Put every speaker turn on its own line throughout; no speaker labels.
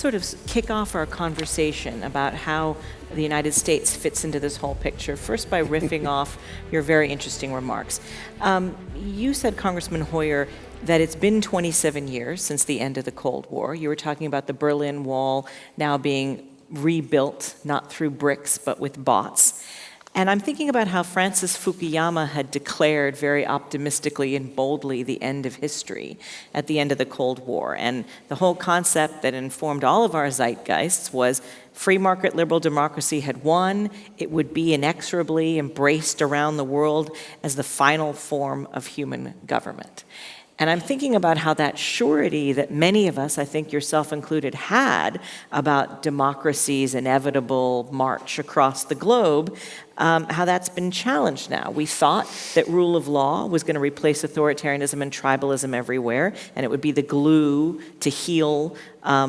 sort of kick off our conversation about how the United States fits into this whole picture, first by riffing off your very interesting remarks. You said, Congressman Hoyer, that it's been 27 years since the end of the Cold War. You were talking about the Berlin Wall now being rebuilt, not through bricks, but with bots. And I'm thinking about how Francis Fukuyama had declared very optimistically and boldly the end of history at the end of the Cold War. And the whole concept that informed all of our zeitgeists was free market liberal democracy had won. It would be inexorably embraced around the world as the final form of human government. And I'm thinking about how that surety that many of us, I think yourself included, had about democracy's inevitable march across the globe, how that's been challenged now. We thought that rule of law was going to replace authoritarianism and tribalism everywhere, and it would be the glue to heal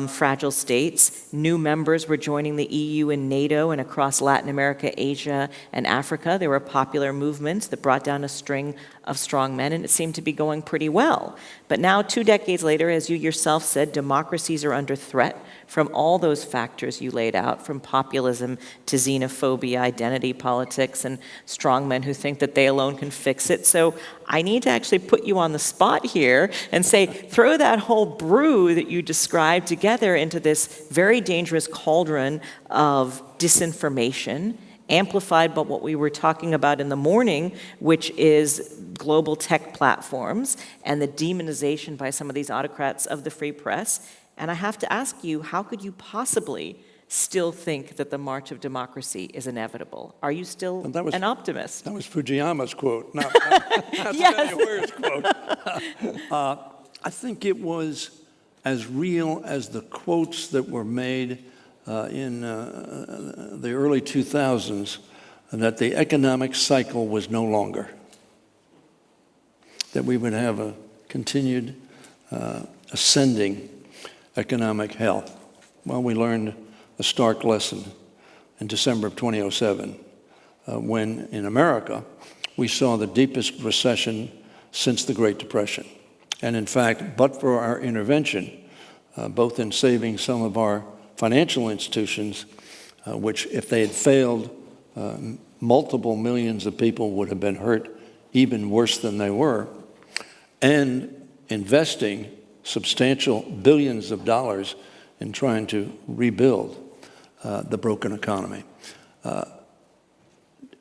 fragile states. New members were joining the EU and NATO, and across Latin America, Asia, and Africa, there were popular movements that brought down a string of strong men, and it seemed to be going pretty well. But now, 2 decades later, as you yourself said, democracies are under threat from all those factors you laid out, from populism to xenophobia, identity politics, and strong men who think that they alone can fix it. So I need to actually put you on the spot here and say, throw that whole brew that you described together into this very dangerous cauldron of disinformation, amplified by what we were talking about in the morning, which is global tech platforms and the demonization by some of these autocrats of the free press. And I have to ask you, how could you possibly still think that the march of democracy is inevitable? Are you still an optimist?
That was Fujiyama's quote, not
Yes.
Steny Hoyer's quote. I think it was as real as the quotes that were made in the early 2000s that the economic cycle was no longer, that we would have a continued ascending economic health. Well, we learned a stark lesson in December of 2007 when in America we saw the deepest recession since the Great Depression. And in fact, but for our intervention, both in saving some of our financial institutions, which if they had failed, multiple millions of people would have been hurt even worse than they were, and investing substantial billions of dollars in trying to rebuild the broken economy.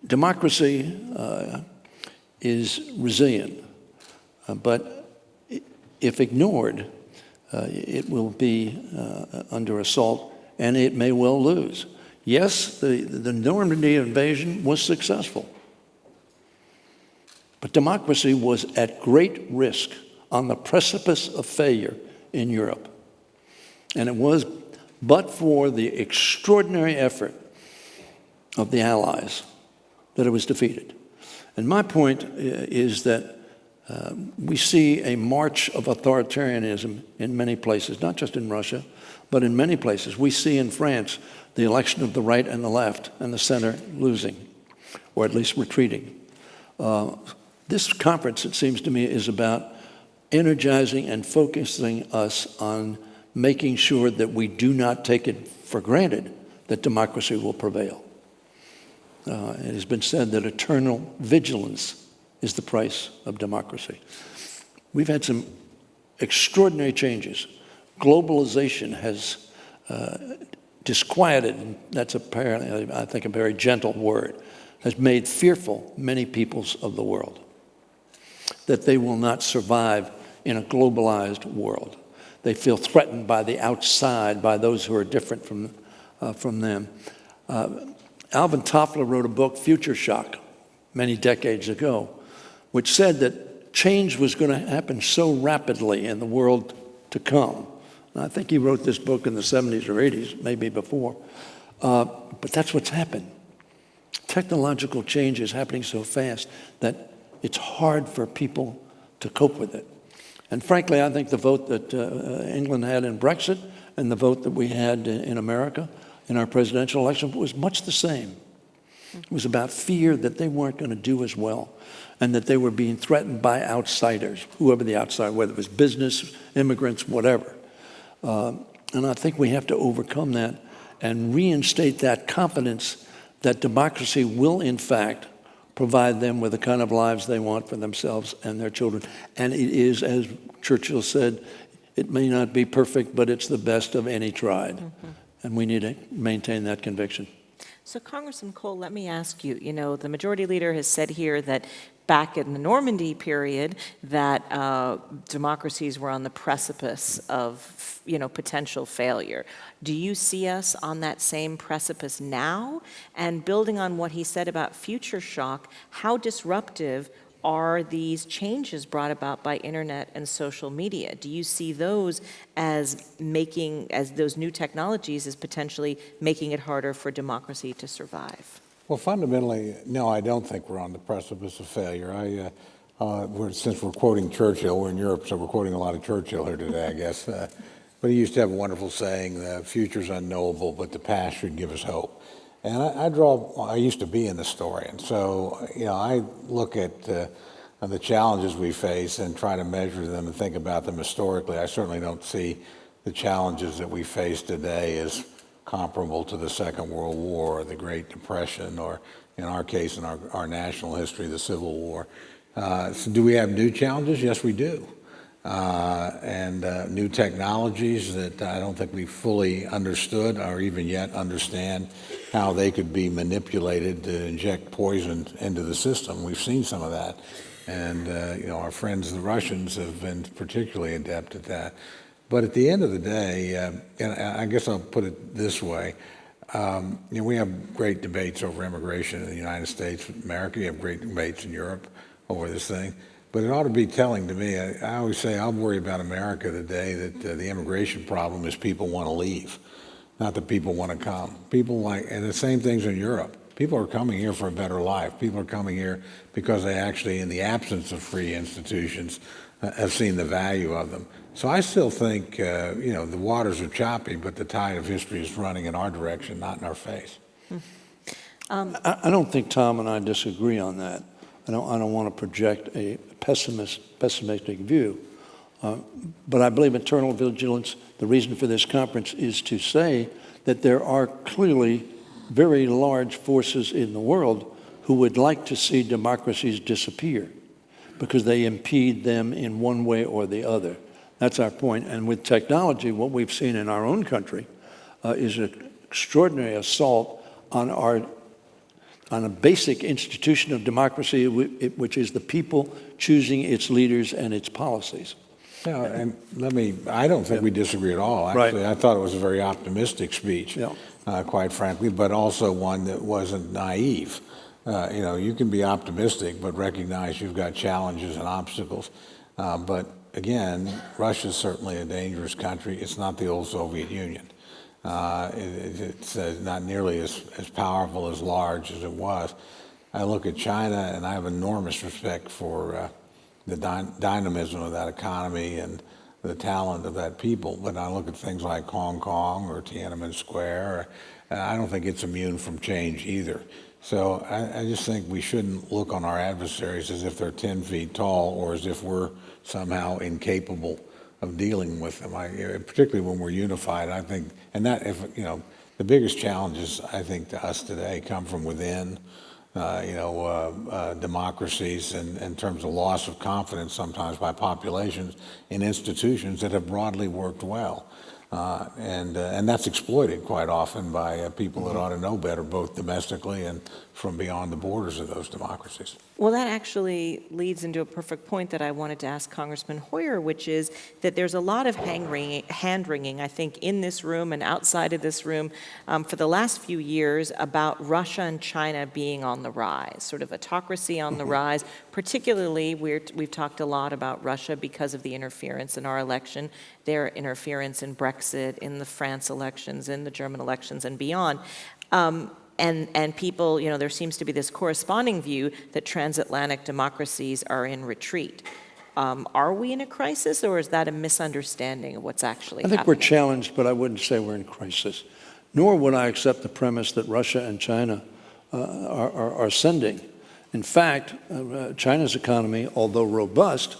Democracy is resilient, but if ignored, it will be under assault, and it may well lose. Yes, the Normandy invasion was successful, but democracy was at great risk on the precipice of failure in Europe. And it was but for the extraordinary effort of the Allies that it was defeated. And my point is that we see a march of authoritarianism in many places, not just in Russia, but in many places. We see in France the election of the right and the left, and the center losing, or at least retreating. This conference, it seems to me, is about energizing and focusing us on making sure that we do not take it for granted that democracy will prevail. It has been said that eternal vigilance is the price of democracy. We've had some extraordinary changes. Globalization has disquieted, and that's apparently, I think, a very gentle word, has made fearful many peoples of the world, that they will not survive in a globalized world. They feel threatened by the outside, by those who are different from them. Alvin Toffler wrote a book, Future Shock, many decades ago, which said that change was going to happen so rapidly in the world to come. And I think he wrote this book in the 70s or 80s, maybe before. But that's what's happened. Technological change is happening so fast that it's hard for people to cope with it. And frankly, I think the vote that England had in Brexit and the vote that we had in America in our presidential election was much the same. It was about fear that they weren't going to do as well and that they were being threatened by outsiders, whoever the outsider, whether it was business, immigrants, whatever. And I think we have to overcome that and reinstate that confidence that democracy will, in fact, provide them with the kind of lives they want for themselves and their children. And it is, as Churchill said, it may not be perfect, but it's the best of any tried. And we need to maintain that conviction.
So, Congressman Cole, let me ask you, the majority leader has said here that back in the Normandy period that democracies were on the precipice of, potential failure. Do you see us on that same precipice now? And building on what he said about future shock, how disruptive are these changes brought about by internet and social media? Do you see those as those new technologies as potentially making it harder for democracy to survive?
Well, fundamentally, no, I don't think we're on the precipice of failure. Since we're quoting Churchill, we're in Europe, so we're quoting a lot of Churchill here today, I guess. But he used to have a wonderful saying, the future's unknowable, but the past should give us hope. And I used to be an historian, so I look at the challenges we face and try to measure them and think about them historically. I certainly don't see the challenges that we face today as comparable to the Second World War or the Great Depression, or in our case, in our national history, the Civil War. So do we have new challenges? Yes, we do. And new technologies that I don't think we fully understood or even yet understand how they could be manipulated to inject poison into the system. We've seen some of that. And, our friends, the Russians, have been particularly adept at that. But at the end of the day, and I guess I'll put it this way, we have great debates over immigration in the United States, America. You have great debates in Europe over this thing. But it ought to be telling to me. I always say I'll worry about America the day that the immigration problem is people want to leave, not that people want to come. And the same things in Europe. People are coming here for a better life. People are coming here because they actually, in the absence of free institutions, have seen the value of them. So I still think, the waters are choppy, but the tide of history is running in our direction, not in our face.
I don't think Tom and I disagree on that. I don't want to project a pessimistic view. But I believe eternal vigilance, the reason for this conference is to say that there are clearly very large forces in the world who would like to see democracies disappear because they impede them in one way or the other. That's our point. And with technology, what we've seen in our own country is an extraordinary assault on a basic institution of democracy, which is the people choosing its leaders and its policies.
Yeah, and I don't think we disagree at all. Actually,
Right.
I thought it was a very optimistic speech, quite frankly, but also one that wasn't naive. You can be optimistic, but recognize you've got challenges and obstacles. But again, Russia's certainly a dangerous country. It's not the old Soviet Union. It's not nearly as powerful, as large as it was. I look at China, and I have enormous respect for the dynamism of that economy and the talent of that people. But I look at things like Hong Kong or Tiananmen Square. I don't think it's immune from change either. So I just think we shouldn't look on our adversaries as if they're 10 feet tall or as if we're somehow incapable of dealing with them. Particularly when we're unified, I think, and that the biggest challenges I think to us today come from within. Democracies in terms of loss of confidence sometimes by populations in institutions that have broadly worked well. And that's exploited quite often by people that ought to know better, both domestically and from beyond the borders of those democracies.
Well, that actually leads into a perfect point that I wanted to ask Congressman Hoyer, which is that there's a lot of hand-wringing, I think, in this room and outside of this room for the last few years about Russia and China being on the rise, sort of autocracy on the rise. Particularly, we've talked a lot about Russia because of the interference in our election, their interference in Brexit, in the France elections, in the German elections, and beyond. And people, there seems to be this corresponding view that transatlantic democracies are in retreat. Are we in a crisis, or is that a misunderstanding of what's actually happening?
I think we're challenged, but I wouldn't say we're in crisis. Nor would I accept the premise that Russia and China are ascending. In fact, China's economy, although robust,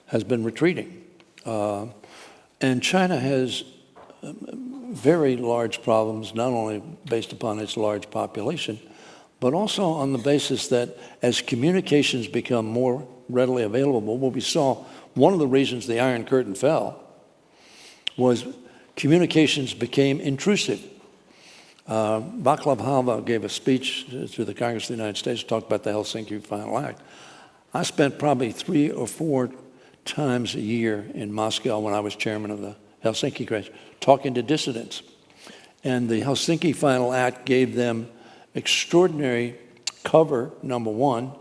has been retreating. And China has very large problems, not only based upon its large population, but also on the basis that as communications become more readily available, what we saw, one of the reasons the Iron Curtain fell was communications became intrusive. Václav Havel gave a speech to the Congress of the United States, talked about the Helsinki Final Act. I spent probably 3 or 4 times a year in Moscow when I was chairman of the Helsinki Congress, talking to dissidents. And the Helsinki Final Act gave them extraordinary cover, number one,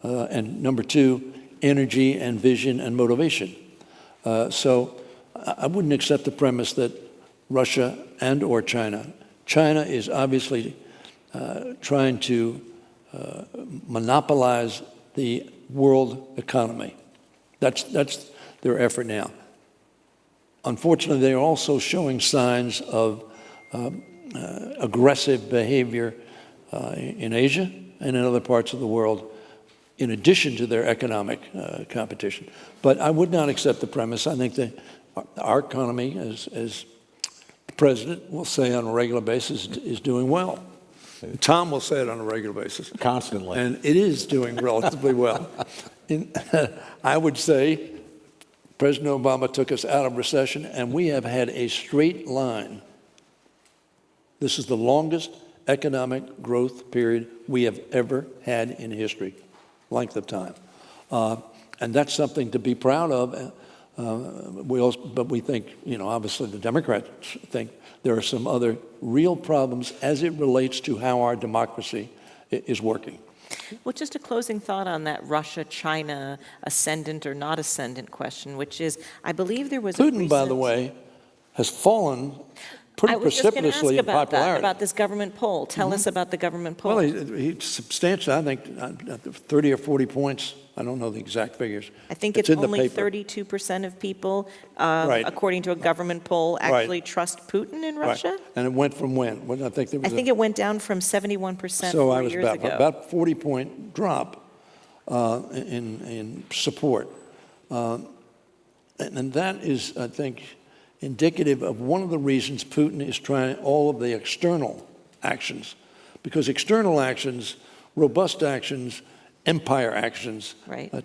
and number two, energy and vision and motivation. So I wouldn't accept the premise that Russia and or China is obviously trying to monopolize the world economy. That's their effort now. Unfortunately, they are also showing signs of aggressive behavior in Asia and in other parts of the world, in addition to their economic competition. But I would not accept the premise. I think that our economy, as the president will say on a regular basis, is doing well. Tom will say it on a regular basis.
Constantly.
And it is doing relatively well. I would say President Obama took us out of recession, and we have had a straight line. This is the longest economic growth period we have ever had in history, length of time. And that's something to be proud of. But we think, obviously the Democrats think there are some other real problems as it relates to how our democracy is working.
Well, just a closing thought on that Russia-China ascendant or not ascendant question, which is, I believe there was
Putin, by the way, has fallen pretty precipitously in popularity.
About this government poll. Tell us about the government poll.
Well, he's substantial, I think, 30 or 40 points. I don't know the exact figures.
I think it's only 32% of people,
right,
according to a government poll, actually trust Putin in Russia.
Right. And it went from when? I think
it went down from 71%
so
4 years ago.
About 40-point drop in support. And that is, I think, indicative of one of the reasons Putin is trying all of the external actions. Because external actions, robust actions, empire actions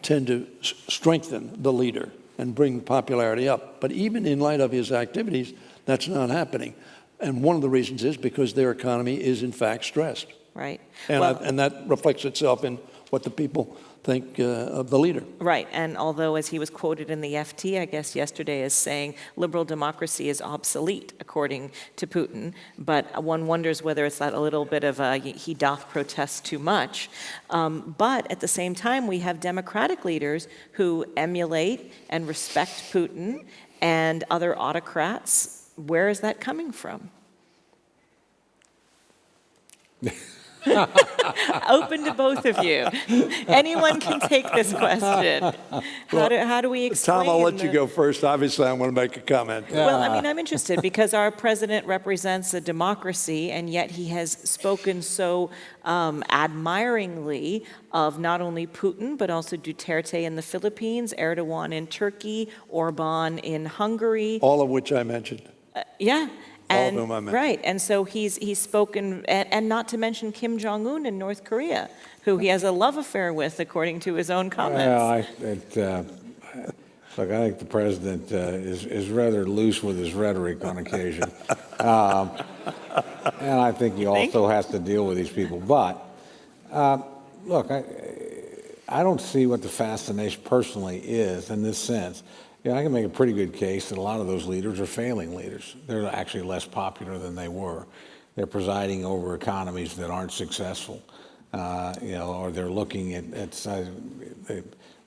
tend to strengthen the leader and bring popularity up. But even in light of his activities, that's not happening. And one of the reasons is because their economy is, in fact, stressed.
Right.
And that reflects itself in what the people think of the leader.
Right. And although, as he was quoted in the FT, I guess yesterday, as saying liberal democracy is obsolete, according to Putin, but one wonders whether it's that a little bit of a he doth protest too much. But at the same time, we have democratic leaders who emulate and respect Putin and other autocrats. Where is that coming from? Open to both of you. Anyone can take this question. How do we explain?
Tom, I'll let you go first. Obviously, I want to make a comment.
Well, I mean, I'm interested because our president represents a democracy, and yet he has spoken so admiringly of not only Putin, but also Duterte in the Philippines, Erdogan in Turkey, Orban in Hungary.
All of which I mentioned.
Yeah.
All of whom I mentioned.
Right, and so he's spoken, and not to mention Kim Jong-un in North Korea, who he has a love affair with, according to his own comments.
Well, look, I think the president is rather loose with his rhetoric on occasion, and I think he also has to deal with these people. But look, I don't see what the fascination personally is in this sense. I can make a pretty good case that a lot of those leaders are failing leaders. They're actually less popular than they were. They're presiding over economies that aren't successful, or they're looking at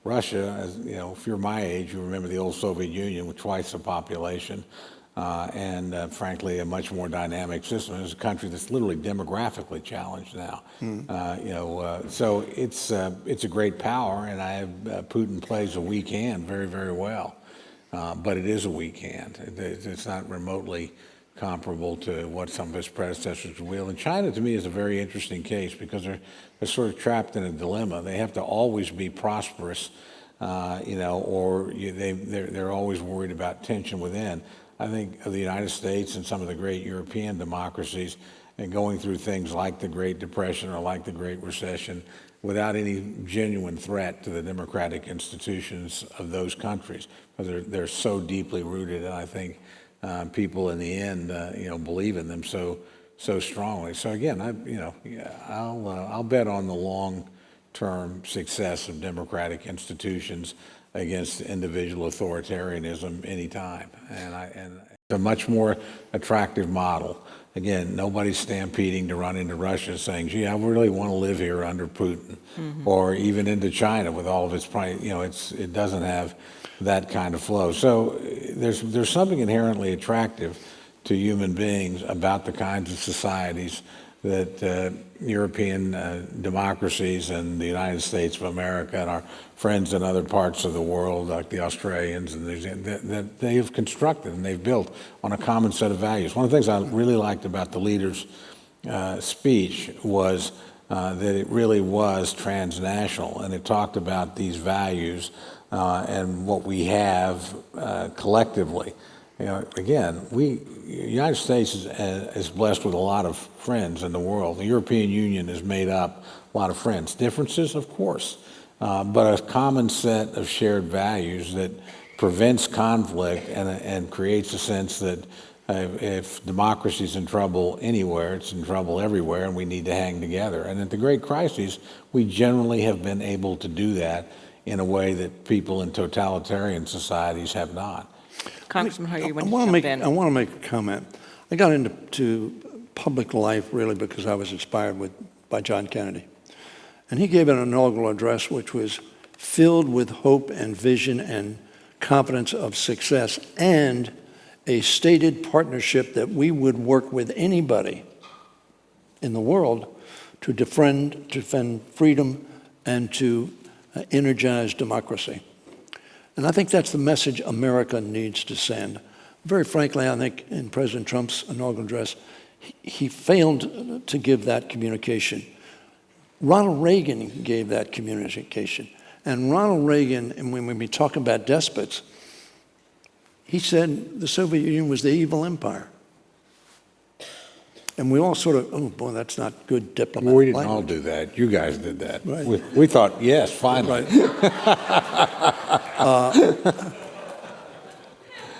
Russia. As if you're my age, you remember the old Soviet Union with twice the population, and frankly, a much more dynamic system. It's a country that's literally demographically challenged now. So it's a great power, and Putin plays a weak hand very, very well. But it is a weak hand. It's not remotely comparable to what some of his predecessors will. And China, to me, is a very interesting case because they're sort of trapped in a dilemma. They have to always be prosperous, or they're always worried about tension within. I think, of the United States and some of the great European democracies, and going through things like the Great Depression or like the Great Recession without any genuine threat to the democratic institutions of those countries, because they're so deeply rooted, and I think people in the end, believe in them so strongly. So again, I'll bet on the long-term success of democratic institutions against individual authoritarianism anytime, and it's a much more attractive model. Again, nobody's stampeding to run into Russia saying, gee, I really want to live here under Putin, or even into China with all of its, it doesn't have that kind of flow. So there's something inherently attractive to human beings about the kinds of societies that European democracies and the United States of America and our friends in other parts of the world, like the Australians, and that they have constructed and they've built on a common set of values. One of the things I really liked about the leader's speech was that it really was transnational, and it talked about these values and what we have collectively. Again, the United States is blessed with a lot of friends in the world. The European Union has made up a lot of friends. Differences, of course, but a common set of shared values that prevents conflict and creates a sense that if democracy's in trouble anywhere, it's in trouble everywhere, and we need to hang together. And at the great crises, we generally have been able to do that in a way that people in totalitarian societies have not.
Congressman Hoyer, you want to jump in?
I want to make a comment. I got into public life really because I was inspired by John Kennedy. And he gave an inaugural address which was filled with hope and vision and confidence of success, and a stated partnership that we would work with anybody in the world to defend freedom and to energize democracy. And I think that's the message America needs to send. Very frankly, I think in President Trump's inaugural address, he failed to give that communication. Ronald Reagan gave that communication. And Ronald Reagan, and when we talk about despots, he said the Soviet Union was the evil empire. And we all sort of, oh boy, that's not good diplomatic
We didn't
language.
all do that. You guys did that.
Right.
We thought, yes, finally.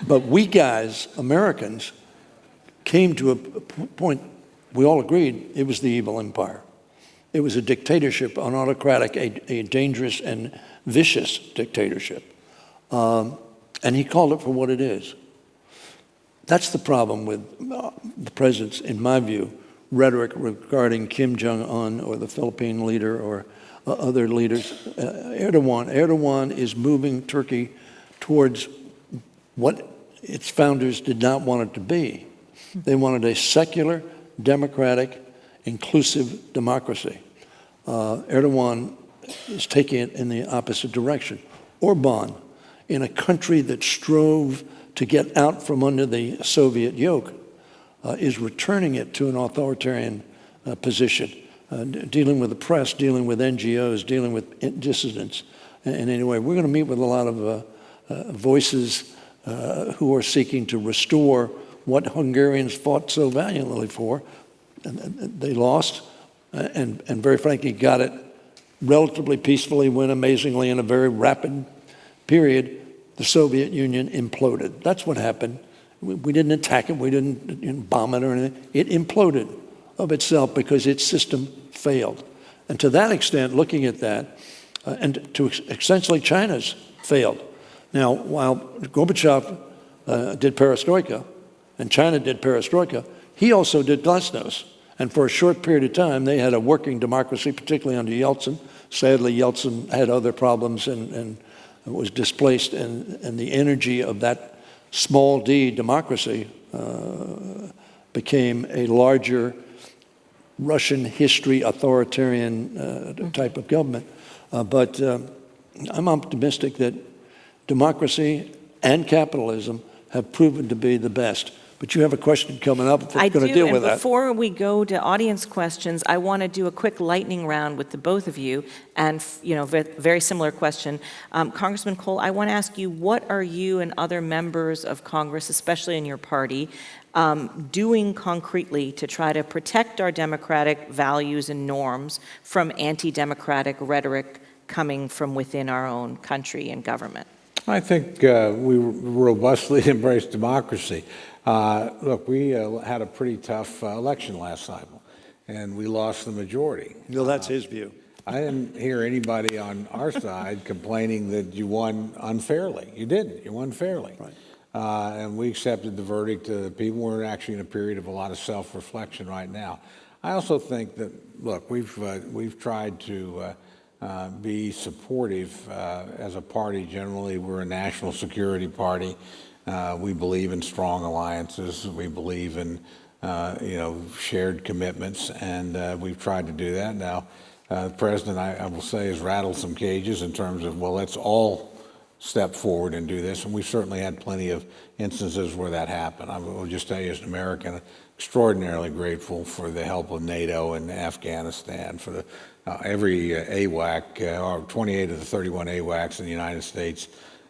But we guys, Americans, came to a point, we all agreed it was the evil empire. It was a dictatorship, an autocratic, a dangerous and vicious dictatorship. And he called it for what it is. That's the problem with the president's, in my view, rhetoric regarding Kim Jong-un or the Philippine leader or other leaders. Erdogan is moving Turkey towards what its founders did not want it to be. They wanted a secular, democratic, inclusive democracy. Erdogan is taking it in the opposite direction. Orban, in a country that strove to get out from under the Soviet yoke, is returning it to an authoritarian position, dealing with the press, dealing with NGOs, dealing with dissidents. And anyway, we're going to meet with a lot of voices who are seeking to restore what Hungarians fought so valiantly for. And they lost, and very frankly got it relatively peacefully when amazingly in a very rapid period the Soviet Union imploded. That's what happened. We didn't attack it, we didn't bomb it or anything. It imploded of itself because its system failed. And to that extent, looking at that, and to essentially China's failed. Now, while Gorbachev did perestroika, and China did perestroika, he also did glasnost. And for a short period of time, they had a working democracy, particularly under Yeltsin. Sadly, Yeltsin had other problems and was displaced, and the energy of that small d democracy became a larger Russian history authoritarian type of government. But I'm optimistic that democracy and capitalism have proven to be the best, But you have a question coming up if we're
I
going to
do,
deal
and
with that.
before we go to audience questions, I want to do a quick lightning round with the both of you, and very similar question. Congressman Cole, I want to ask you, what are you and other members of Congress, especially in your party, doing concretely to try to protect our democratic values and norms from anti-democratic rhetoric coming from within our own country and government?
I think we robustly embrace democracy. Look, we had a pretty tough election last cycle, and we lost the majority.
Well, that's his view.
I didn't hear anybody on our side complaining that you won unfairly. You didn't. You won fairly.
Right.
And we accepted the verdict. People were actually in a period of a lot of self-reflection right now. I also think that, look, we've tried to be supportive as a party. Generally, we're a national security party. We believe in strong alliances. We believe in shared commitments, and we've tried to do that. Now, the president, I will say, has rattled some cages in terms of, well, let's all step forward and do this, and we've certainly had plenty of instances where that happened. I will just tell you, as an American, extraordinarily grateful for the help of NATO and Afghanistan, for the every AWAC, or 28 of the 31 AWACs in the United States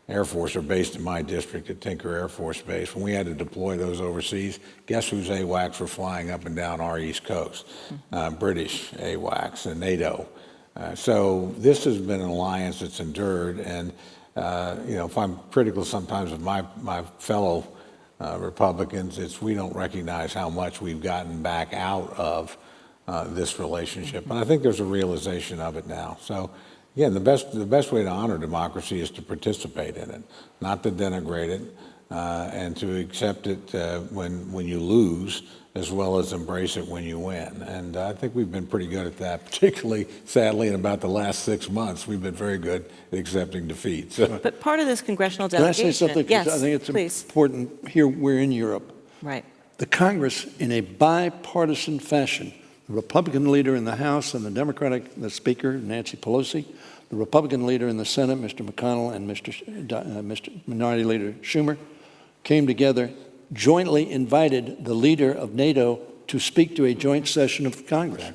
Air Force are based in my district at Tinker Air Force Base. When we had to deploy those overseas, guess whose AWACS were flying up and down our East Coast? British AWACS and NATO. So this has been an alliance that's endured, and if I'm critical sometimes of my fellow Republicans, it's we don't recognize how much we've gotten back out of this relationship. And I think there's a realization of it now. So again, the best way to honor democracy is to participate in it, not to denigrate it, and to accept it when you lose, as well as embrace it when you win. And I think we've been pretty good at that, particularly, sadly, in about the last 6 months. We've been very good at accepting defeat. So.
But part of this congressional
Can I
delegation...
say something?
Yes,
I think it's
please.
important. Here, we're in Europe.
Right.
The Congress, in a bipartisan fashion, the Republican leader in the House and the Speaker, Nancy Pelosi, the Republican leader in the Senate, Mr. McConnell, and Mr. Minority Leader Schumer, came together, jointly invited the leader of NATO to speak to a joint session of Congress,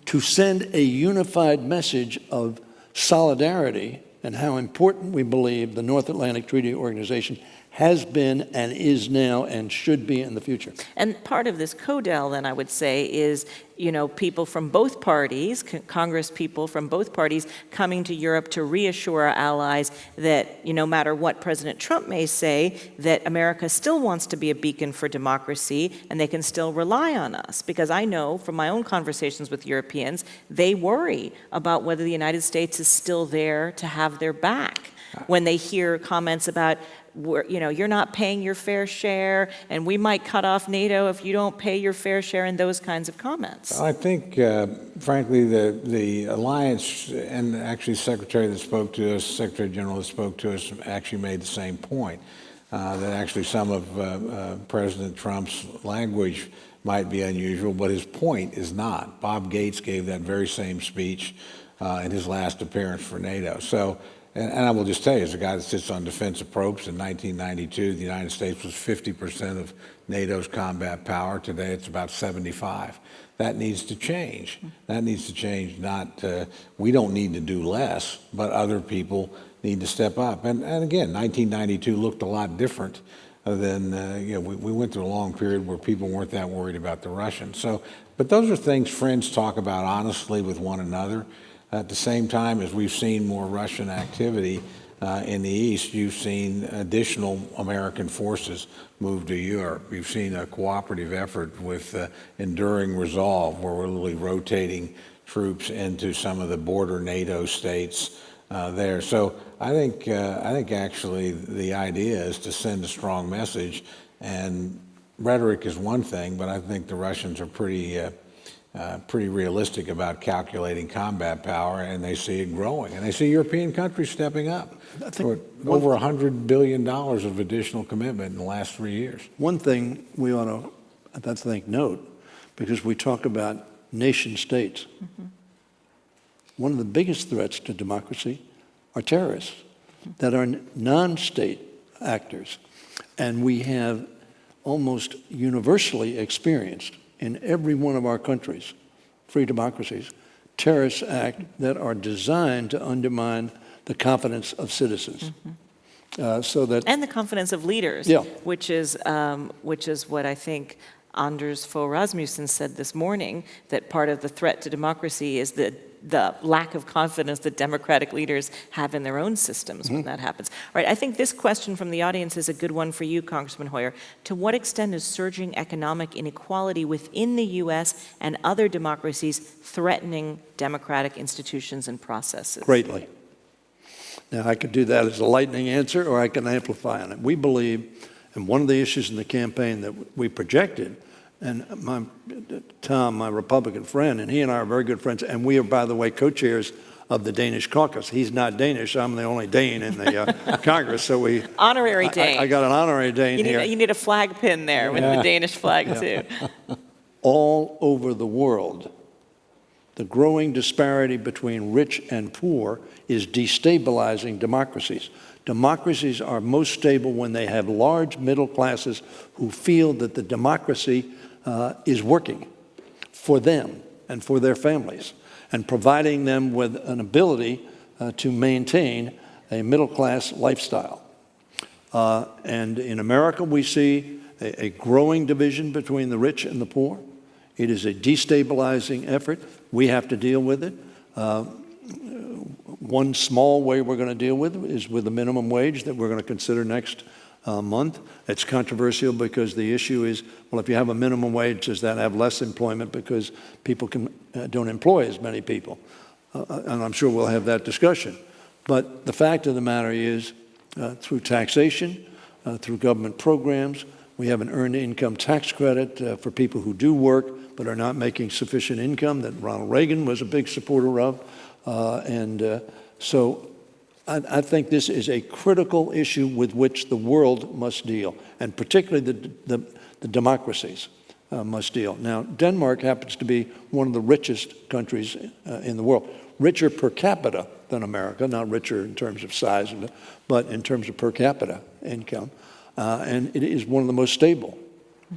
to send a unified message of solidarity and how important we believe the North Atlantic Treaty Organization has been and is now and should be in the future.
And part of this CODEL, then, I would say, is, people from both parties, Congress people from both parties, coming to Europe to reassure our allies that, no matter what President Trump may say, that America still wants to be a beacon for democracy, and they can still rely on us. Because I know from my own conversations with Europeans, they worry about whether the United States is still there to have their back when they hear comments about, you're not paying your fair share, and we might cut off NATO if you don't pay your fair share, and those kinds of comments.
I think, frankly, the alliance, and actually Secretary General that spoke to us actually made the same point, that actually some of President Trump's language might be unusual, but his point is not. Bob Gates gave that very same speech in his last appearance for NATO. So. And I will just tell you, as a guy that sits on defense approach, in 1992, the United States was 50% of NATO's combat power. Today, it's about 75. That needs to change. That needs to change. We don't need to do less, but other people need to step up. And again, 1992 looked a lot different than, we went through a long period where people weren't that worried about the Russians. So, but those are things friends talk about honestly with one another. At the same time, as we've seen more Russian activity in the East, you've seen additional American forces move to Europe. You've seen a cooperative effort with Enduring Resolve, where we're literally rotating troops into some of the border NATO states there. So I think actually the idea is to send a strong message, and rhetoric is one thing, but I think the Russians are pretty realistic about calculating combat power, and they see it growing. And they see European countries stepping up. Over $100 billion of additional commitment in the last 3 years.
One thing we ought to, I think, note, because we talk about nation states, one of the biggest threats to democracy are terrorists that are non-state actors. And we have almost universally experienced in every one of our countries, free democracies, terrorist acts that are designed to undermine the confidence of citizens.
And the confidence of leaders,
Yeah.
which is what I think Anders Fogh Rasmussen said this morning, that part of the threat to democracy is the lack of confidence that democratic leaders have in their own systems when that happens. All right, I think this question from the audience is a good one for you, Congressman Hoyer. To what extent is surging economic inequality within the U.S. and other democracies threatening democratic institutions and processes?
Greatly. Now, I could do that as a lightning answer, or I can amplify on it. We believe, and one of the issues in the campaign that we projected, and Tom, my Republican friend, and he and I are very good friends, and we are, by the way, co-chairs of the Danish caucus. He's not Danish. I'm the only Dane in the Congress, so we...
Honorary Dane.
I got an honorary Dane here.
You need a flag pin there with the Danish flag, too.
All over the world, the growing disparity between rich and poor is destabilizing democracies. Democracies are most stable when they have large middle classes who feel that the democracy is working for them and for their families, and providing them with an ability to maintain a middle-class lifestyle. And in America, we see a growing division between the rich and the poor. It is a destabilizing effort. We have to deal with it. One small way we're going to deal with it is with the minimum wage that we're going to consider next month. It's controversial because the issue is, well, if you have a minimum wage, does that have less employment because people don't employ as many people? And I'm sure we'll have that discussion. But the fact of the matter is, through taxation, through government programs, we have an earned income tax credit for people who do work but are not making sufficient income that Ronald Reagan was a big supporter of. So I think this is a critical issue with which the world must deal, and particularly the democracies must deal. Now, Denmark happens to be one of the richest countries in the world, richer per capita than America, not richer in terms of size, but in terms of per capita income. And it is one of the most stable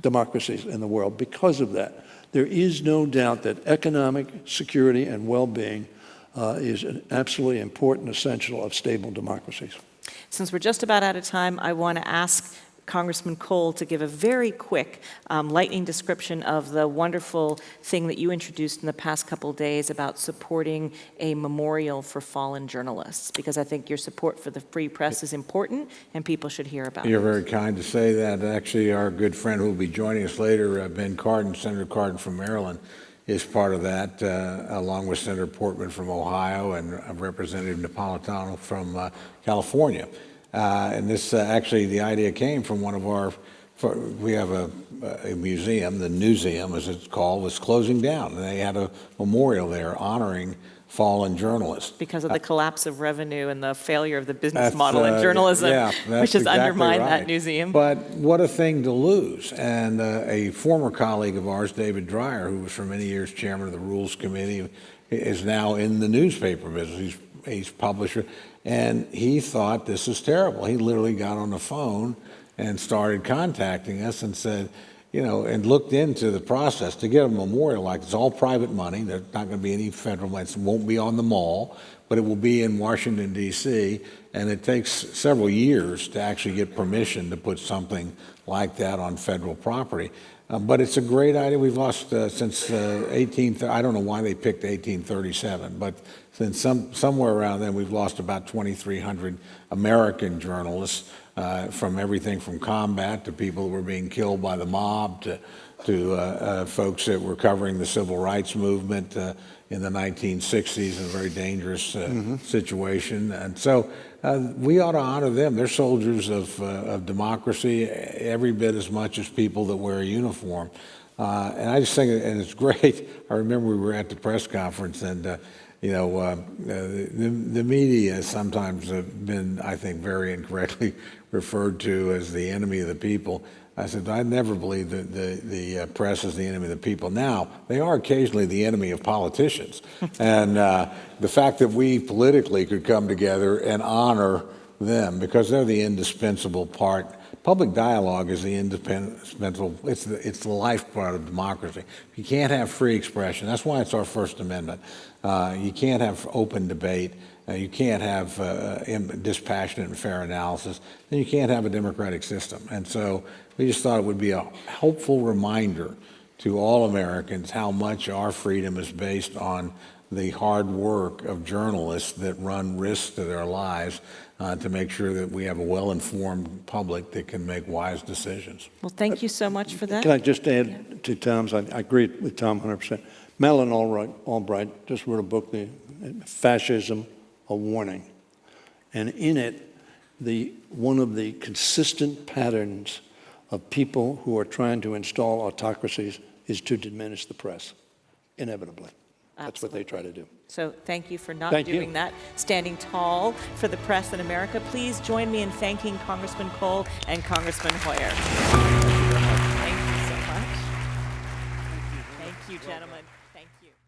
democracies in the world because of that. There is no doubt that economic security and well-being is an absolutely important essential of stable democracies.
Since we're just about out of time, I want to ask Congressman Cole to give a very quick lightning description of the wonderful thing that you introduced in the past couple of days about supporting a memorial for fallen journalists, because I think your support for the free press is important and people should hear about it.
You're very kind to say that. Actually, our good friend who will be joining us later, Ben Cardin, Senator Cardin from Maryland, is part of that, along with Senator Portman from Ohio and Representative Napolitano from California. And this, actually, the idea came from one of our, we have a museum, the Newseum, as it's called, was closing down. And they had a memorial there honoring fallen journalists.
Because of the collapse of revenue and the failure of the business model in journalism, which has
exactly
undermined
right.
that museum.
But what a thing to lose. And a former colleague of ours, David Dreyer, who was for many years chairman of the Rules Committee, is now in the newspaper business. He's publisher. And he thought this is terrible. He literally got on the phone and started contacting us and said, you know, and looked into the process to get a memorial. Like, it's all private money. There's not going to be any federal money. It won't be on the mall, but it will be in Washington, D.C., and it takes several years to actually get permission to put something like that on federal property. But it's a great idea. We've lost since I don't know why they picked 1837, but since somewhere around then, we've lost about 2,300 American journalists, from everything from combat to people that were being killed by the mob to folks that were covering the civil rights movement in the 1960s in a very dangerous situation. And so we ought to honor them. They're soldiers of democracy every bit as much as people that wear a uniform. And I just think, and it's great. I remember we were at the press conference, and you know, the media sometimes have been, I think, very incorrectly referred to as the enemy of the people. I said, I never believed that the press is the enemy of the people. Now, they are occasionally the enemy of politicians. And the fact that we politically could come together and honor them, because they're the indispensable part Public dialogue is the indispensable, it's the lifeblood of democracy. You can't have free expression. That's why it's our First Amendment. You can't have open debate. You can't have dispassionate and fair analysis. Then you can't have a democratic system. And so we just thought it would be a helpful reminder to all Americans how much our freedom is based on the hard work of journalists that run risks to their lives to make sure that we have a well-informed public that can make wise decisions.
Well, thank you so much for that.
Can I just add to Tom's? I agree with Tom 100%. Madeleine Albright just wrote a book, Fascism, A Warning. And in it, one of the consistent patterns of people who are trying to install autocracies is to diminish the press, inevitably. That's what they try to do.
So thank you for not
Thank
doing
you.
that, standing tall for the press in America. Please join me in thanking Congressman Cole and Congressman Hoyer.